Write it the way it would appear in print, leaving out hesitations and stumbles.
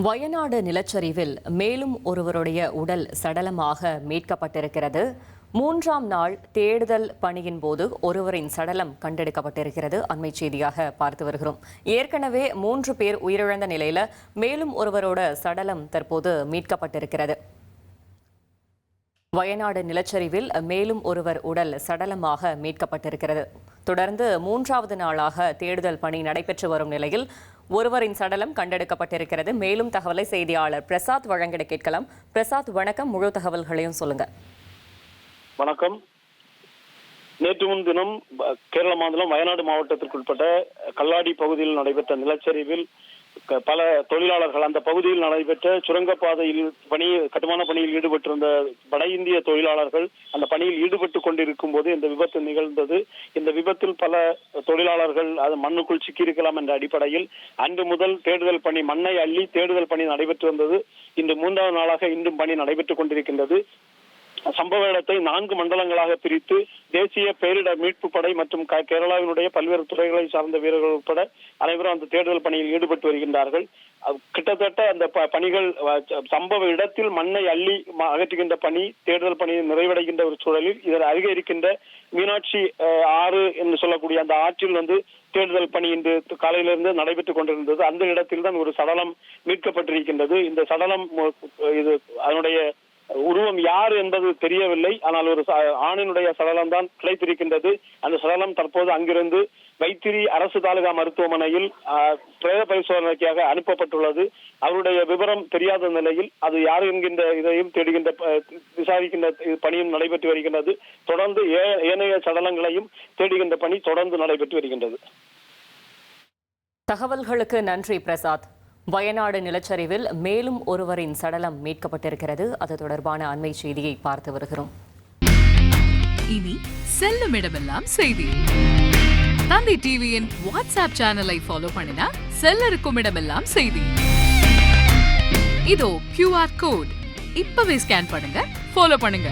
வயநாடு நிலச்சரிவில் மேலும் ஒருவருடைய உடல் சடலமாக மீட்கப்பட்டிருக்கிறது. 3ஆம் நாள் தேடுதல் பணியின் போது ஒருவரின் சடலம் கண்டெடுக்கப்பட்டிருக்கிறது. அண்மை செய்தியாக பார்த்து வருகிறோம். ஏற்கனவே 3 பேர் உயிரிழந்த நிலையில மேலும் ஒருவரோட சடலம் தற்போது மீட்கப்பட்டிருக்கிறது. வயநாடு நிலச்சரிவில் மேலும் ஒருவர் உடல் சடலமாக மீட்கப்பட்டிருக்கிறது. தொடர்ந்து 3வது நாளாக தேடுதல் பணி நடைபெற்று வரும் நிலையில் ஒருவரின் சடலம் கண்டெடுக்கப்பட்டிருக்கிறது. மேலும் தகவலை செய்தியாளர் பிரசாத் வழங்கிட கேட்கலாம். பிரசாத், வணக்கம். முழு தகவல்களையும் சொல்லுங்க. வணக்கம். நேற்று முன்தினம் கேரள மாநிலம் வயநாடு மாவட்டத்திற்குட்பட்ட கல்லாடி பகுதியில் நடைபெற்ற நிலச்சரிவில் பல தொழிலாளர்கள் அந்த பகுதியில் நடைபெற்ற சுரங்கப்பாதையில் கட்டுமான பணியில் ஈடுபட்டிருந்த வட இந்திய தொழிலாளர்கள் அந்த பணியில் ஈடுபட்டு கொண்டிருக்கும் போது இந்த விபத்து நிகழ்ந்தது. இந்த விபத்தில் பல தொழிலாளர்கள் அது மண்ணுக்குள் சிக்கியிருக்கலாம் என்ற அடிப்படையில் அன்று முதல் தேடுதல் பணி, மண்ணை அள்ளி தேடுதல் பணி நடைபெற்று வந்தது. இன்று 3வது நாளாக இன்றும் பணி நடைபெற்றுக் கொண்டிருக்கின்றது. சம்பவ இடத்தை 4 மண்டலங்களாக பிரித்து தேசிய பேரிடர் மீட்பு படை மற்றும் கேரளாவினுடைய பல்வேறு துறைகளை சார்ந்த வீரர்கள் உட்பட அனைவரும் அந்த தேடுதல் பணியில் ஈடுபட்டு வருகின்றார்கள். கிட்டத்தட்ட அந்த பணிகள் சம்பவ இடத்தில் மண்ணை அள்ளி அகற்றுகின்ற பணி, தேடுதல் பணி நிறைவடைகின்ற ஒரு சூழலில் இதில் அருகே இருக்கின்ற மீனாட்சி ஆறு என்று சொல்லக்கூடிய அந்த ஆற்றில் தேடுதல் பணி இன்று காலையிலிருந்து நடைபெற்றுக் கொண்டிருந்தது. அந்த இடத்தில் தான் ஒரு சடலம் மீட்கப்பட்டிருக்கின்றது. இந்த சடலம் அதனுடைய உருவம் யார் என்பது தெரியவில்லை. ஆனால் ஒரு ஆணினுடைய சடலம் தான் கிடைத்திருக்கின்றது. அந்த சடலம் தற்போது அங்கிருந்து வைத்திரி அரசு தாலுகா மருத்துவமனையில் பிரேத பரிசோதனைக்காக அனுப்பப்பட்டுள்ளது. அவருடைய விவரம் தெரியாத நிலையில் அது யார் என்கின்ற இதையும் தேடுகின்ற விசாரிக்கின்ற பணியும் நடைபெற்று வருகின்றது. தொடர்ந்து ஏனைய சடலங்களையும் தேடுகின்ற பணி தொடர்ந்து நடைபெற்று வருகின்றது. தகவல்களுக்கு நன்றி பிரசாத். வயநாடு நிலச்சரிவில் மேலும் ஒருவரின் சடலம் மீட்கப்பட்டிருக்கிறது. அது தொடர்பான அண்மை செய்தியை பார்த்து வருகிறோம். இனி செல்லும் இடமெல்லாம் செய்தி. தந்தி டிவியின் வாட்ஸ்அப் சேனலை ஃபாலோ பண்ணினா செல்ல இருக்கும் இடமெல்லாம் செய்தி. இதோ QR கோட் இப்பவே ஸ்கேன் பண்ணுங்க, ஃபாலோ பண்ணுங்க.